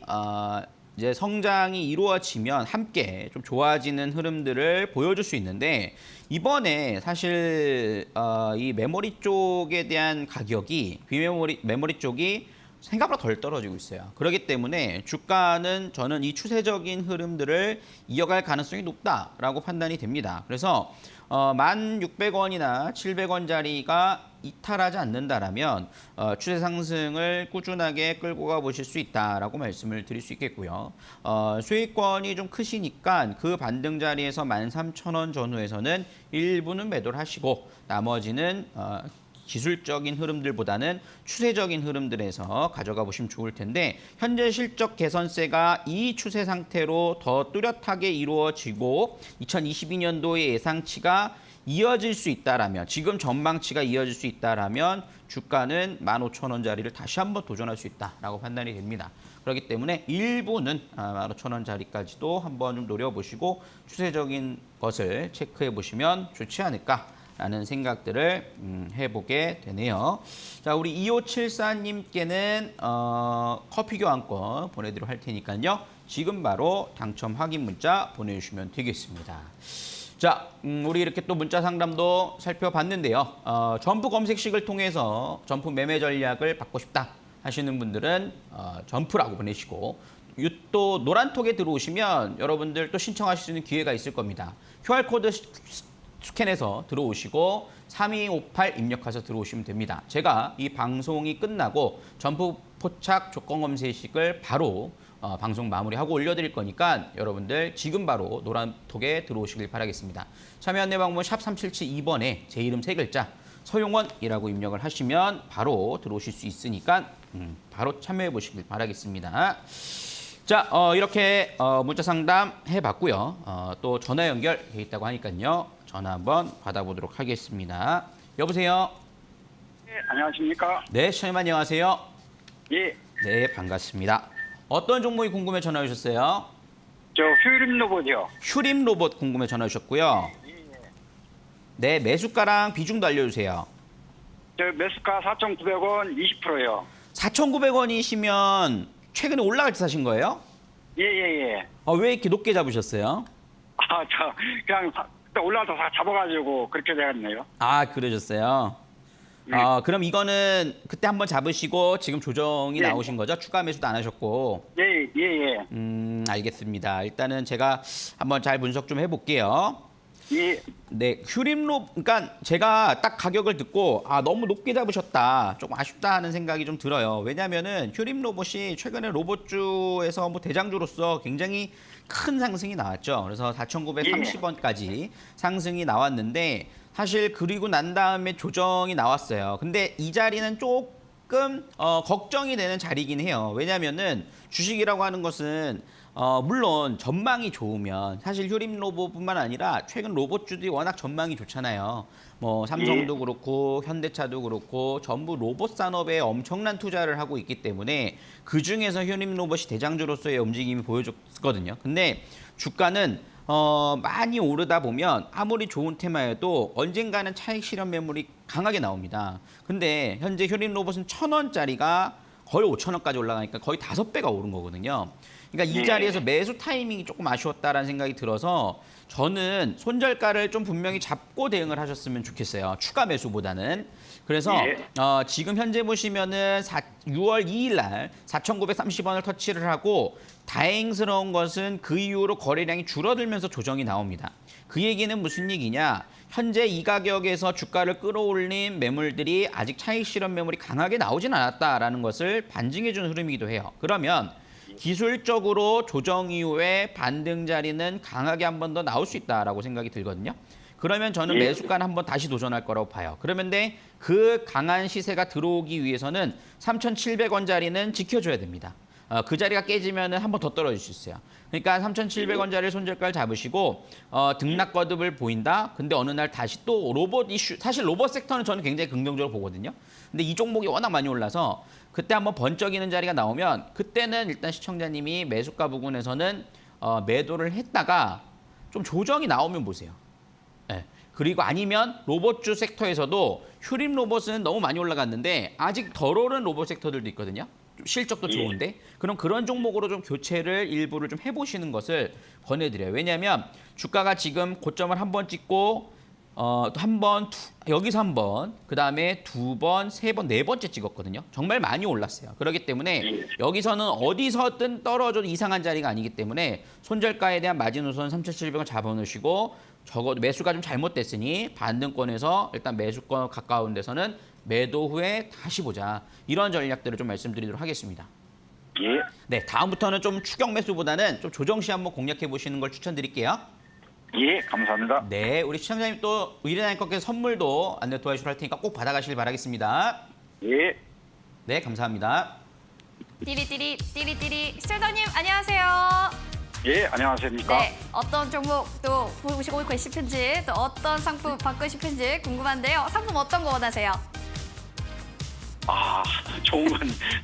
이제 성장이 이루어지면 함께 좀 좋아지는 흐름들을 보여줄 수 있는데 이번에 사실 이 메모리 쪽에 대한 가격이 메모리 쪽이 생각보다 덜 떨어지고 있어요. 그렇기 때문에 주가는 저는 이 추세적인 흐름들을 이어갈 가능성이 높다라고 판단이 됩니다. 그래서 1,600원이나 700원짜리가 이탈하지 않는다라면 추세 상승을 꾸준하게 끌고 가보실 수 있다라고 말씀을 드릴 수 있겠고요. 수익권이 좀 크시니까 그 반등 자리에서 13,000원 전후에서는 일부는 매도를 하시고 나머지는 기술적인 흐름들보다는 추세적인 흐름들에서 가져가 보시면 좋을 텐데 현재 실적 개선세가 이 추세 상태로 더 뚜렷하게 이루어지고 2022년도의 예상치가 이어질 수 있다라면 지금 전망치가 이어질 수 있다라면 주가는 15,000원짜리를 다시 한번 도전할 수 있다라고 판단이 됩니다. 그렇기 때문에 일부는 15,000원짜리까지도 한번 좀 노려보시고 추세적인 것을 체크해 보시면 좋지 않을까라는 생각들을 해보게 되네요. 자, 우리 2574님께는 커피 교환권 보내드리도록 할 테니까요. 지금 바로 당첨 확인 문자 보내주시면 되겠습니다. 자, 우리 이렇게 또 문자 상담도 살펴봤는데요. 점프 검색식을 통해서 점프 매매 전략을 받고 싶다 하시는 분들은 점프라고 보내시고 또 노란톡에 들어오시면 여러분들 또 신청하실 수 있는 기회가 있을 겁니다. QR코드 스캔해서 들어오시고 3258 입력해서 들어오시면 됩니다. 제가 이 방송이 끝나고 점프 포착 조건 검색식을 바로 방송 마무리하고 올려드릴 거니까 여러분들 지금 바로 노란톡에 들어오시길 바라겠습니다. 참여 안내 방법은 샵 3772번에 제 이름 3글자 서용원이라고 입력을 하시면 바로 들어오실 수 있으니까 바로 참여해 보시길 바라겠습니다. 자, 이렇게 문자 상담 해봤고요. 또 전화 연결돼 있다고 하니까요. 전화 한번 받아보도록 하겠습니다. 여보세요? 네, 안녕하십니까? 네, 시청자님 안녕하세요. 예, 네, 반갑습니다. 어떤 종목이 궁금해 전화 주셨어요? 저 휴림 로봇이요. 휴림 로봇 궁금해 전화 주셨고요. 네, 매수가랑 비중도 알려주세요. 저 매수가 4,900원 20%요. 4,900원이시면 최근에 올라갈 때 사신 거예요? 예, 예, 예. 왜 이렇게 높게 잡으셨어요? 저 그냥 그때 올라와서 다 잡아가지고 그렇게 되었네요. 그러셨어요. 네. 그럼 이거는 그때 한번 잡으시고 지금 조정이 네. 나오신 거죠? 추가 매수도 안 하셨고. 예, 예, 예. 알겠습니다. 일단은 제가 한번 잘 분석 좀 해볼게요. 예, 네, 그러니까 제가 딱 가격을 듣고 너무 높게 잡으셨다, 조금 아쉽다 하는 생각이 좀 들어요. 왜냐하면은 휴림 로봇이 최근에 로봇주에서 뭐 대장주로서 굉장히 큰 상승이 나왔죠. 그래서 4,930원까지 상승이 나왔는데 사실 그리고 난 다음에 조정이 나왔어요. 근데 이 자리는 조금 걱정이 되는 자리긴 해요. 왜냐하면은 주식이라고 하는 것은 물론 전망이 좋으면 사실 휴림 로봇뿐만 아니라 최근 로봇주들이 워낙 전망이 좋잖아요. 뭐 삼성도 그렇고 현대차도 그렇고 전부 로봇 산업에 엄청난 투자를 하고 있기 때문에 그 중에서 휴림 로봇이 대장주로서의 움직임이 보여줬거든요. 근데 주가는 많이 오르다 보면 아무리 좋은 테마여도 언젠가는 차익 실현 매물이 강하게 나옵니다. 근데 현재 휴림 로봇은 1,000원짜리가 거의 5,000원까지 올라가니까 거의 5배가 오른 거거든요. 그러니까 이 자리에서 매수 타이밍이 조금 아쉬웠다라는 생각이 들어서 저는 손절가를 좀 분명히 잡고 대응을 하셨으면 좋겠어요. 추가 매수보다는. 그래서 지금 현재 보시면은 6월 2일 날 4,930원을 터치를 하고 다행스러운 것은 그 이후로 거래량이 줄어들면서 조정이 나옵니다. 그 얘기는 무슨 얘기냐? 현재 이 가격에서 주가를 끌어올린 매물들이 아직 차익 실현 매물이 강하게 나오진 않았다라는 것을 반증해 주는 흐름이기도 해요. 그러면 기술적으로 조정 이후에 반등 자리는 강하게 한 번 더 나올 수 있다라고 생각이 들거든요. 그러면 저는 매수가는 한번 다시 도전할 거라고 봐요. 그러면 그 강한 시세가 들어오기 위해서는 3,700원 자리는 지켜줘야 됩니다. 그 자리가 깨지면 한 번 더 떨어질 수 있어요. 그러니까 3,700원짜리 손절가를 잡으시고 등락 거듭을 보인다. 근데 어느 날 다시 또 로봇 이슈, 사실 로봇 섹터는 저는 굉장히 긍정적으로 보거든요. 근데 이 종목이 워낙 많이 올라서 그때 한번 번쩍이는 자리가 나오면 그때는 일단 시청자님이 매수가 부분에서는 매도를 했다가 좀 조정이 나오면 보세요. 네. 그리고 아니면 로봇주 섹터에서도 휴림 로봇은 너무 많이 올라갔는데 아직 덜 오른 로봇 섹터들도 있거든요. 좀 실적도 좋은데 그럼 그런 종목으로 좀 교체를 일부를 좀 해보시는 것을 권해드려요. 왜냐하면 주가가 지금 고점을 한 번 찍고 한 번, 여기서 한 번, 그 다음에 2번, 3번, 4번째 찍었거든요. 정말 많이 올랐어요. 그렇기 때문에 여기서는 어디서든 떨어져도 이상한 자리가 아니기 때문에 손절가에 대한 마지노선 3,700원 잡아놓으시고 적어도 매수가 좀 잘못됐으니 반등권에서 일단 매수권 가까운 데서는 매도 후에 다시 보자. 이런 전략들을 좀 말씀드리도록 하겠습니다. 예, 네, 다음부터는 좀 추격 매수보다는 좀 조정 시 한번 공략해 보시는 걸 추천드릴게요. 예, 감사합니다. 네, 우리 시청자님 또 의뢰나인 꺾에서 선물도 안내 도와주실 할 테니까 꼭 받아가시길 바라겠습니다. 예, 네, 감사합니다. 띠리띠리 띠리띠리 시청자님 안녕하세요. 예, 안녕하십니까? 네, 어떤 종목 또 보시고 싶은지 또 어떤 상품 받고 싶은지 궁금한데요. 상품 어떤 거 원하세요? 좋은 건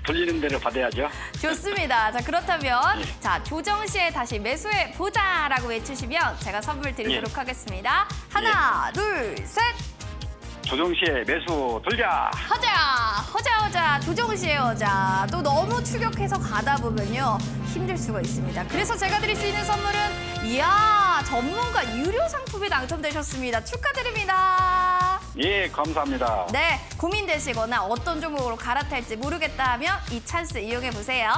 돌리는 대로 받아야죠. 좋습니다. 자, 그렇다면 자, 조정 시에 다시 매수해 보자라고 외치시면 제가 선물 드리도록 하겠습니다. 하나, 둘, 셋. 조정 시에 매수 돌자. 허자, 조정 시에 허자. 또 너무 추격해서 가다 보면요 힘들 수가 있습니다. 그래서 제가 드릴 수 있는 선물은 이야 전문가 유료 상품이 당첨되셨습니다. 축하드립니다. 예, 감사합니다. 네, 고민되시거나 어떤 종목으로 갈아탈지 모르겠다 하면 이 찬스 이용해 보세요.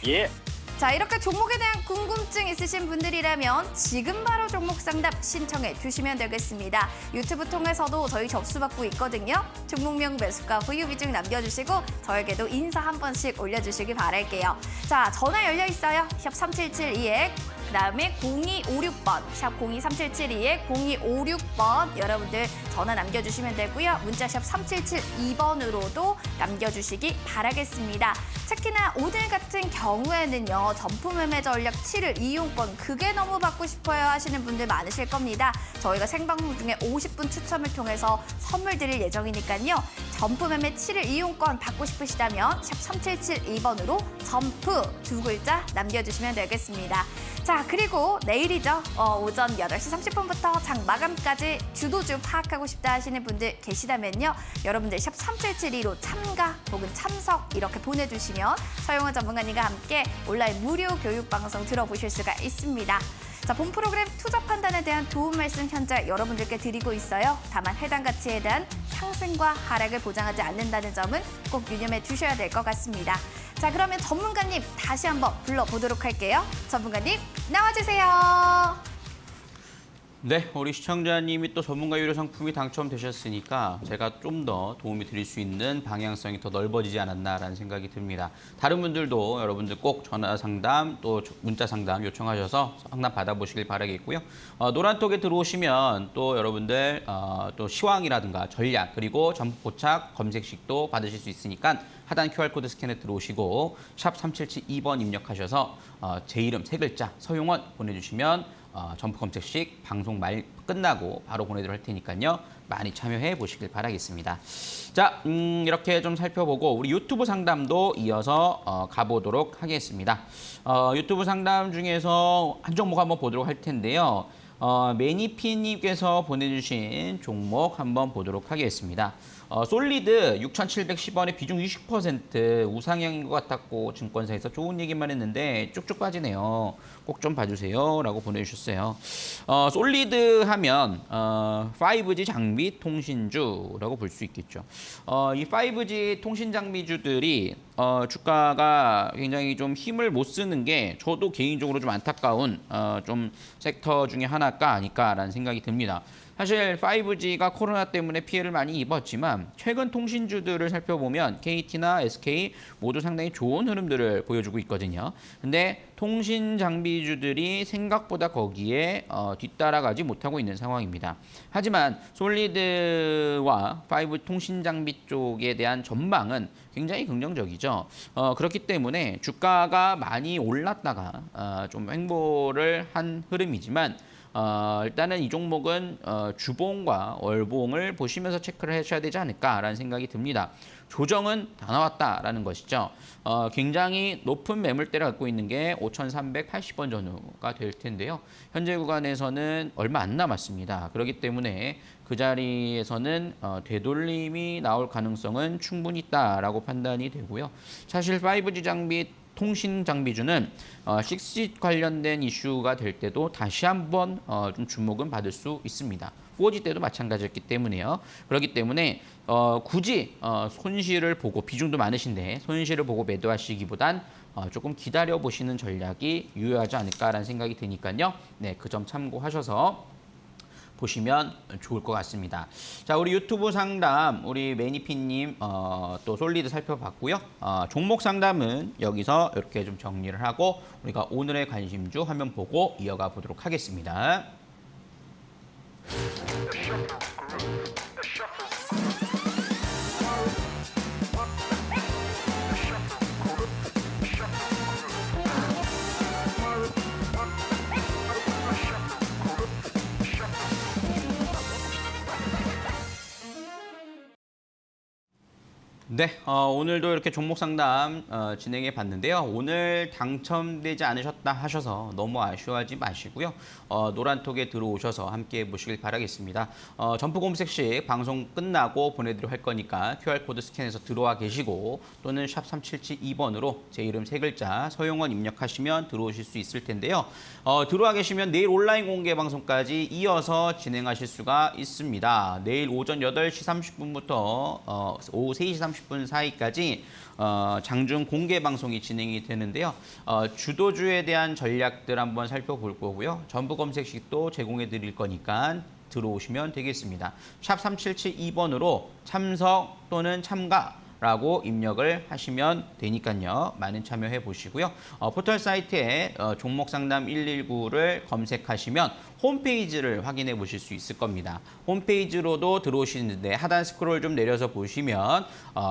예, 자, 자, 이렇게 종목에 대한 궁금증 있으신 분들이라면 지금 바로 종목 상담 신청해 주시면 되겠습니다. 유튜브 통해서도 저희 접수받고 있거든요. 종목명 매수가 보유 비중 남겨주시고 저에게도 인사 한 번씩 올려주시기 바랄게요. 자, 전화 열려 있어요. 샵 3772에 그다음에 0256번, 샵 02377-2에 0256번 여러분들 전화 남겨주시면 되고요. 문자샵 3772번으로도 남겨주시기 바라겠습니다. 특히나 오늘 같은 경우에는요. 점프 매매 전략 7일 이용권 그게 너무 받고 싶어요 하시는 분들 많으실 겁니다. 저희가 생방송 중에 50분 추첨을 통해서 선물 드릴 예정이니까요. 점프 매매 7일 이용권 받고 싶으시다면 샵 3772번으로 점프 두 글자 남겨주시면 되겠습니다. 자, 그리고 내일이죠. 오전 8시 30분부터 장 마감까지 주도주 파악하고 싶다 하시는 분들 계시다면요. 여러분들 샵 3772로 참가 혹은 참석 이렇게 보내주시면 서영은 전문가님과 함께 온라인 무료 교육 방송 들어보실 수가 있습니다. 자, 본 프로그램 투자 판단에 대한 도움 말씀 현재 여러분들께 드리고 있어요. 다만 해당 가치에 대한 상승과 하락을 보장하지 않는다는 점은 꼭 유념해 주셔야 될 것 같습니다. 자, 그러면 전문가님 다시 한번 불러보도록 할게요. 전문가님 나와주세요. 네, 우리 시청자님이 또 전문가 유료 상품이 당첨되셨으니까 제가 좀 더 도움이 드릴 수 있는 방향성이 더 넓어지지 않았나라는 생각이 듭니다. 다른 분들도 여러분들 꼭 전화 상담 또 문자 상담 요청하셔서 상담 받아보시길 바라겠고요. 노란톡에 들어오시면 또 여러분들 또 시황이라든가 전략 그리고 점포 포착 검색식도 받으실 수 있으니까 하단 QR코드 스캔에 들어오시고 샵 3772번 입력하셔서 제 이름 세 글자 서용원 보내주시면 점포 검색식 방송 말 끝나고 바로 보내드릴 테니까요. 많이 참여해 보시길 바라겠습니다. 자, 이렇게 좀 살펴보고 우리 유튜브 상담도 이어서 가보도록 하겠습니다. 유튜브 상담 중에서 한 종목 한번 보도록 할 텐데요. 매니피님께서 보내주신 종목 한번 보도록 하겠습니다. 솔리드 6,710원의 비중 60% 우상향인 것 같았고 증권사에서 좋은 얘기만 했는데 쭉쭉 빠지네요. 꼭 좀 봐주세요 라고 보내주셨어요. 솔리드 하면 5G 장비 통신주라고 볼 수 있겠죠. 이 5G 통신 장비주들이 주가가 굉장히 좀 힘을 못 쓰는 게 저도 개인적으로 좀 안타까운 좀 섹터 중에 하나가 아닐까라는 생각이 듭니다. 사실 5G가 코로나 때문에 피해를 많이 입었지만 최근 통신주들을 살펴보면 KT나 SK 모두 상당히 좋은 흐름들을 보여주고 있거든요. 근데 통신 장비주들이 생각보다 거기에 뒤따라가지 못하고 있는 상황입니다. 하지만 솔리드와 5 통신 장비 쪽에 대한 전망은 굉장히 긍정적이죠. 그렇기 때문에 주가가 많이 올랐다가 좀 횡보를 한 흐름이지만 일단은 이 종목은 주봉과 월봉을 보시면서 체크를 하셔야 되지 않을까라는 생각이 듭니다. 조정은 다 나왔다라는 것이죠. 굉장히 높은 매물대를 갖고 있는 게 5,380원 전후가 될 텐데요. 현재 구간에서는 얼마 안 남았습니다. 그렇기 때문에 그 자리에서는 되돌림이 나올 가능성은 충분히 있다라고 판단이 되고요. 사실 5G 장비 통신 장비주는 6G 관련된 이슈가 될 때도 다시 한번 좀 주목은 받을 수 있습니다. 4G 때도 마찬가지였기 때문에요. 그렇기 때문에 굳이 손실을 보고 비중도 많으신데 손실을 보고 매도하시기보단 조금 기다려 보시는 전략이 유효하지 않을까라는 생각이 드니까요. 네, 그 점 참고하셔서 보시면 좋을 것 같습니다. 자, 우리 유튜브 상담 우리 매니피님 또 솔리드 살펴봤고요. 종목 상담은 여기서 이렇게 좀 정리를 하고 우리가 오늘의 관심주 화면 보고 이어가 보도록 하겠습니다. 네, 오늘도 이렇게 종목 상담 진행해 봤는데요. 오늘 당첨되지 않으셨다 하셔서 너무 아쉬워하지 마시고요. 노란톡에 들어오셔서 함께 해보시길 바라겠습니다. 점포 검색식 방송 끝나고 보내드리려 할 거니까 QR코드 스캔해서 들어와 계시고 또는 샵 3772번으로 제 이름 세 글자 서용원 입력하시면 들어오실 수 있을 텐데요. 들어와 계시면 내일 온라인 공개 방송까지 이어서 진행하실 수가 있습니다. 내일 오전 8시 30분부터 오후 3시 30분 30분 사이까지 장중 공개 방송이 진행이 되는데요. 주도주에 대한 전략들 한번 살펴볼 거고요. 전부 검색식도 제공해 드릴 거니까 들어오시면 되겠습니다. 샵 3772번으로 참석 또는 참가라고 입력을 하시면 되니까요. 많은 참여해 보시고요. 포털 사이트에 종목 상담 119를 검색하시면 홈페이지를 확인해 보실 수 있을 겁니다. 홈페이지로도 들어오시는데 하단 스크롤 좀 내려서 보시면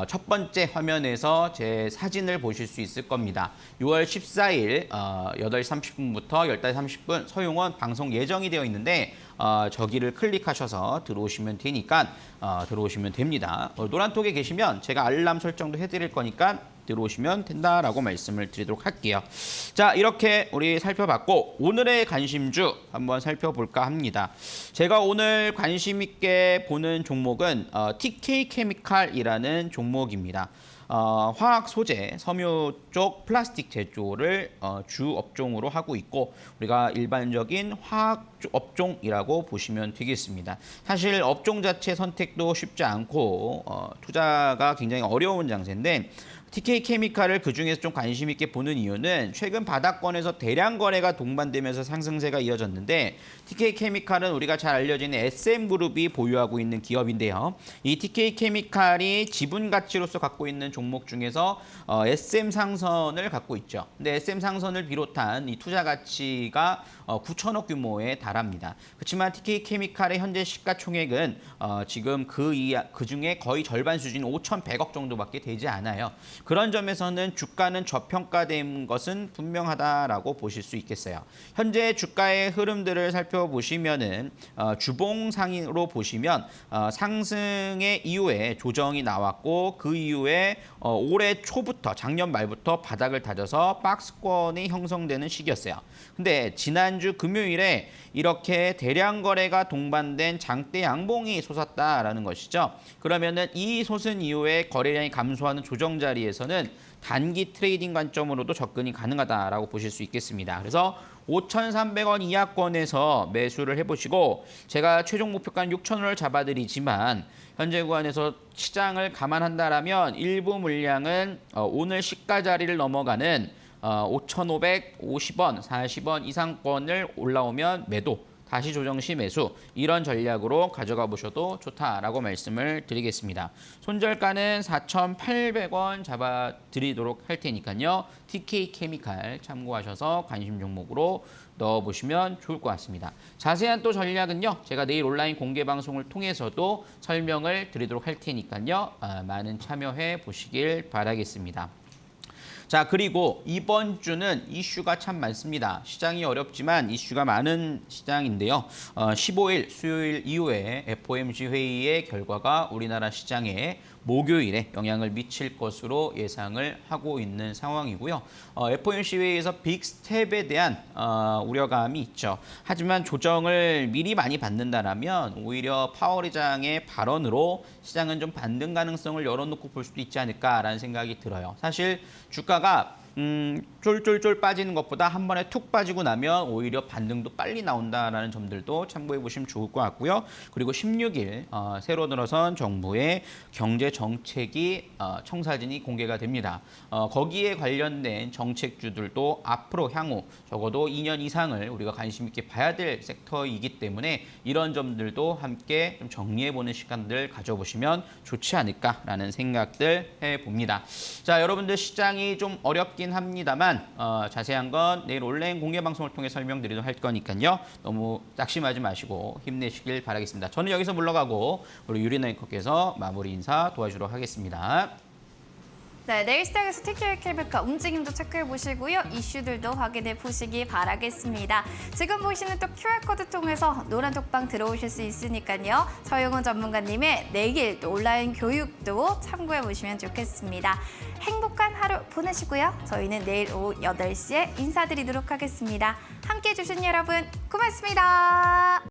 첫 번째 화면에서 제 사진을 보실 수 있을 겁니다. 6월 14일 8시 30분부터 10시 30분 서용원 방송 예정이 되어 있는데 저기를 클릭하셔서 들어오시면 되니까 들어오시면 됩니다. 노란톡에 계시면 제가 알람 설정도 해드릴 거니까 들어오시면 된다라고 말씀을 드리도록 할게요. 자, 이렇게 우리 살펴봤고 오늘의 관심주 한번 살펴볼까 합니다. 제가 오늘 관심 있게 보는 종목은 TK 케미칼이라는 종목입니다. 화학 소재, 섬유 쪽 플라스틱 제조를 주 업종으로 하고 있고 우리가 일반적인 화학 업종이라고 보시면 되겠습니다. 사실 업종 자체 선택도 쉽지 않고 투자가 굉장히 어려운 장세인데 TK 케미칼을 그중에서 좀 관심 있게 보는 이유는 최근 바닥권에서 대량 거래가 동반되면서 상승세가 이어졌는데 TK 케미칼은 우리가 잘 알려져 있는 SM그룹이 보유하고 있는 기업인데요. 이 TK 케미칼이 지분 가치로서 갖고 있는 종목 중에서 SM 상선을 갖고 있죠. 근데 SM 상선을 비롯한 이 투자 가치가 9천억 규모에 달합니다. 그렇지만 TK 케미칼의 현재 시가총액은 지금 그 중에 거의 절반 수준 5,100억 정도밖에 되지 않아요. 그런 점에서는 주가는 저평가된 것은 분명하다라고 보실 수 있겠어요. 현재 주가의 흐름들을 살펴보시면은 주봉상으로 보시면 상승의 이후에 조정이 나왔고 그 이후에 올해 초부터 작년 말부터 바닥을 다져서 박스권이 형성되는 시기였어요. 근데 지난주 금요일에 이렇게 대량 거래가 동반된 장대 양봉이 솟았다라는 것이죠. 그러면은 이 솟은 이후에 거래량이 감소하는 조정 자리에서는 단기 트레이딩 관점으로도 접근이 가능하다라고 보실 수 있겠습니다. 그래서 5,300원 이하권에서 매수를 해보시고 제가 최종 목표가는 6,000원을 잡아드리지만 현재 구간에서 시장을 감안한다라면 일부 물량은 오늘 시가 자리를 넘어가는 5,550원, 40원 이상권을 올라오면 매도, 다시 조정 시 매수 이런 전략으로 가져가 보셔도 좋다라고 말씀을 드리겠습니다. 손절가는 4,800원 잡아드리도록 할 테니까요. TK 케미칼 참고하셔서 관심 종목으로 넣어보시면 좋을 것 같습니다. 자세한 또 전략은요. 제가 내일 온라인 공개 방송을 통해서도 설명을 드리도록 할 테니까요. 많은 참여해 보시길 바라겠습니다. 자, 그리고 이번 주는 이슈가 참 많습니다. 시장이 어렵지만 이슈가 많은 시장인데요. 15일 수요일 이후에 FOMC 회의의 결과가 우리나라 시장에 목요일에 영향을 미칠 것으로 예상을 하고 있는 상황이고요. FOMC 회의에서 빅스텝에 대한 우려감이 있죠. 하지만 조정을 미리 많이 받는다라면 오히려 파월 의장의 발언으로 시장은 좀 반등 가능성을 열어놓고 볼 수도 있지 않을까라는 생각이 들어요. 사실 주가가 쫄쫄쫄 빠지는 것보다 한 번에 툭 빠지고 나면 오히려 반등도 빨리 나온다라는 점들도 참고해 보시면 좋을 것 같고요. 그리고 16일 새로 들어선 정부의 경제 정책이 청사진이 공개가 됩니다. 거기에 관련된 정책주들도 앞으로 향후 적어도 2년 이상을 우리가 관심 있게 봐야 될 섹터이기 때문에 이런 점들도 함께 좀 정리해 보는 시간들 가져보시면 좋지 않을까라는 생각들 해봅니다. 자, 여러분들 시장이 좀 어렵긴 합니다만 자세한 건 내일 온라인 공개 방송을 통해 설명드리도록 할 거니까요. 너무 낙심하지 마시고 힘내시길 바라겠습니다. 저는 여기서 물러가고 우리 유리나 앵커께서 마무리 인사 도와주도록 하겠습니다. 네, 내일 시장에서 TK 케미칼 움직임도 체크해 보시고요. 이슈들도 확인해 보시기 바라겠습니다. 지금 보시는 또 QR코드 통해서 노란 톡방 들어오실 수 있으니까요. 서용훈 전문가님의 내일 또 온라인 교육도 참고해 보시면 좋겠습니다. 행복한 하루 보내시고요. 저희는 내일 오후 8시에 인사드리도록 하겠습니다. 함께해 주신 여러분 고맙습니다.